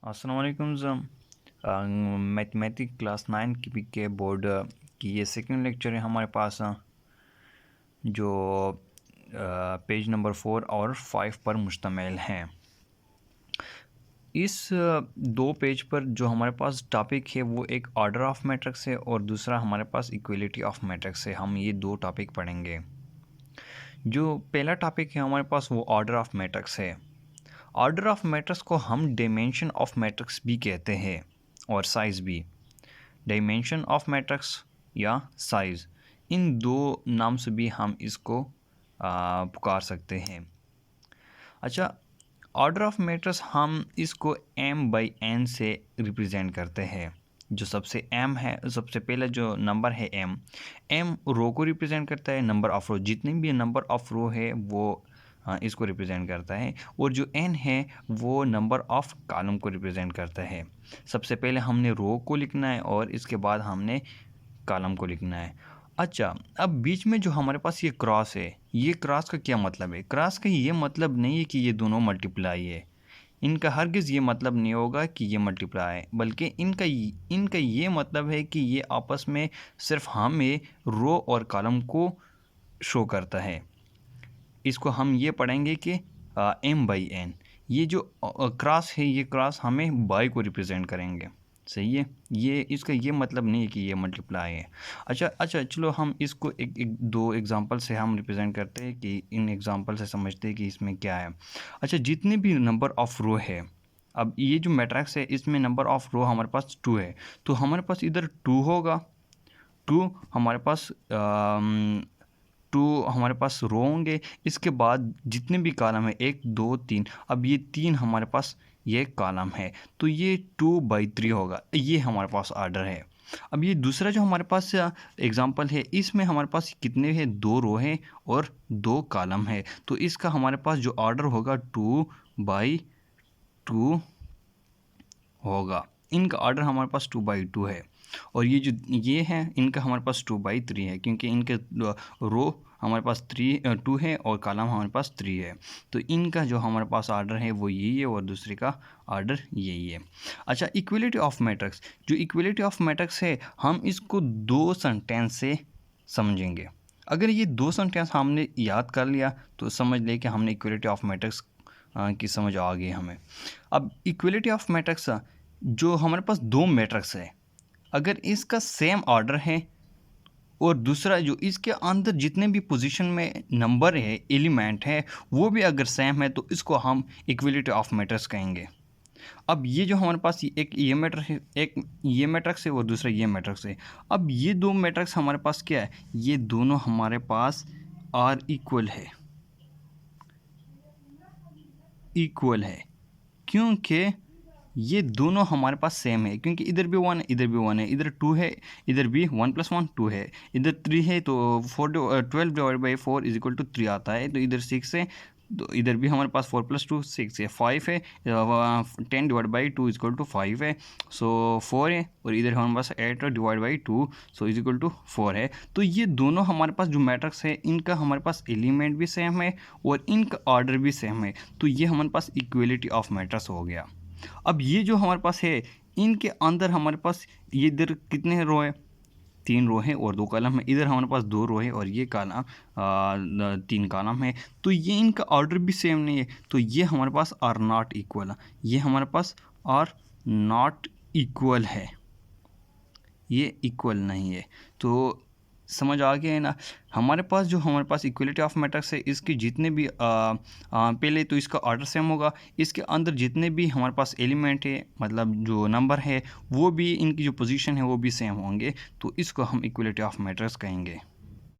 अस्सलाम वालेकुम mathematics class 9 के बोर्ड की ये सेकंड लेक्चर है हमारे पास, जो पेज नंबर 4 और 5 पर मुश्तमिल हैं। इस दो पेज पर जो हमारे पास टॉपिक है वो एक ऑर्डर ऑफ मैट्रिक्स है और दूसरा हमारे पास इक्वलिटी ऑफ मैट्रिक्स है। हम ये दो टॉपिक पढ़ेंगे। जो पहला टॉपिक है हमारे पास वो ऑर्डर ऑफ मैट्रिक्स है। ऑर्डर ऑफ मैट्रिक्स को हम डायमेंशन ऑफ मैट्रिक्स भी कहते हैं और साइज़ भी। डायमेंशन ऑफ मैट्रिक्स या साइज़, इन दो नाम से भी हम इसको पुकार सकते हैं। अच्छा, ऑर्डर ऑफ मैट्रिक्स हम इसको m/n से रिप्रेजेंट करते हैं। जो सबसे m है, सबसे पहला जो नंबर है m रो को रिप्रेजेंट करता है। नंबर ऑफ रो, जितने भी नंबर ऑफ रो है वो इसको रिप्रेजेंट करता है। और जो n है वो नंबर ऑफ कॉलम को रिप्रेजेंट करता है। सबसे पहले हमने रो को लिखना है और इसके बाद हमने कॉलम को लिखना है। अच्छा, अब बीच में जो हमारे पास ये क्रॉस है, ये क्रॉस का क्या मतलब है? क्रॉस का ये मतलब नहीं है कि ये दोनों मल्टीप्लाई है। इनका हरगिज़ ये मतलब नहीं होगा कि ये मल्टीप्लाई है, बल्कि इनका ये मतलब है कि ये आपस में सिर्फ हमें रो और कॉलम को शो करता है। इसको हम ये पढ़ेंगे कि m/n। ये जो क्रॉस है, ये क्रॉस हमें बाई को रिप्रेजेंट करेंगे। सही है, ये इसका ये मतलब नहीं है कि ये मल्टीप्लाई है। अच्छा, चलो हम इसको एक दो एग्जांपल से हम रिप्रेजेंट करते हैं कि इन एग्जांपल से समझते हैं कि इसमें क्या है। अच्छा, जितने भी नंबर ऑफ रो है, अब ये जो मैट्रिक्स है इसमें नंबर ऑफ रो हमारे पास 2 है, तो हमारे पास इधर 2 होगा। 2 हमारे पास 2 हमारे पास रो होंगे। इसके बाद जितने भी कॉलम है 1 2 3, अब ये 3 हमारे पास ये कॉलम है, तो ये 2/3 होगा। ये हमारे पास ऑर्डर है। अब ये दूसरा जो हमारे पास एग्जांपल है, इसमें हमारे पास कितने हैं? 2 रो हैं और 2 कॉलम है, तो इसका हमारे पास जो ऑर्डर होगा 2/2 होगा। इनका ऑर्डर हमारे पास 2/2 है। और ये जो ये है इनका हमारे पास 2/3 है, क्योंकि इनके रो हमारे पास 2 है और कॉलम हमारे पास 3 है। तो इनका जो हमारे पास ऑर्डर है वो यही है और दूसरे का ऑर्डर यही है। अच्छा, इक्वलिटी ऑफ मैट्रिक्स, जो इक्वलिटी ऑफ मैट्रिक्स है हम इसको 2 सेंटेंस से समझेंगे। अगर ये 2 सेंटेंस हमने याद कर लिया तो समझ ले कि हमने इक्वलिटी ऑफ मैट्रिक्स की समझ आ गई हमें। अब इक्वलिटी ऑफ मैट्रिक्स, जो हमारे पास 2 मैट्रिक्स है, अगर इसका सेम ऑर्डर है और दूसरा जो इसके अंदर जितने भी पोजीशन में नंबर है, एलिमेंट है, वो भी अगर सेम है, तो इसको हम इक्वलिटी ऑफ मैट्रिक्स कहेंगे। अब ये जो हमारे पास एक ये मैट्रिक्स है, एक ये मैट्रिक्स है और दूसरा ये मैट्रिक्स है। अब ये दो मैट्रिक्स हमारे पास क्या है? ये दोनों हमारे पास आर इक्वल है, क्योंकि ये दोनों हमारे पास सेम है, क्योंकि इधर भी 1 है, इधर भी 1 है, इधर 2 है, इधर भी 1 + 1 2 है, इधर 3 है, तो 12/4 = 3 आता है। तो इधर 6 है, तो इधर भी हमारे पास 4 + 2 6 है, 5 है, 10/2 = 5 है, सो 4 है, और इधर हमारे पास 8/2 सो = 4 है। तो ये दोनों हमारे पास जो मैट्रिक्स है, इनका हमारे पास एलिमेंट भी सेम है और इनका ऑर्डर भी सेम है, तो ये हमारे पास इक्वलिटी ऑफ मैट्रिक्स हो गया। अब ये जो हमारे पास है, इनके अंदर हमारे पास ये इधर कितने रो है? 3 रो है और 2 कॉलम है। इधर हमारे पास 2 रो है और ये कॉलम 3 कॉलम है, तो ये इनका ऑर्डर भी सेम नहीं है, तो ये हमारे पास आर नॉट इक्वल। ये हमारे पास आर नॉट इक्वल है, ये इक्वल नहीं है। तो समझ आ गया है ना? हमारे पास इक्वलिटी ऑफ मैट्रिक्स है, इसके जितने भी पहले तो इसका ऑर्डर सेम होगा, इसके अंदर जितने भी हमारे पास एलिमेंट है, मतलब जो नंबर है, वो भी इनकी जो पोजीशन है वो भी सेम होंगे, तो इसको हम इक्वलिटी ऑफ मैट्रिक्स कहेंगे।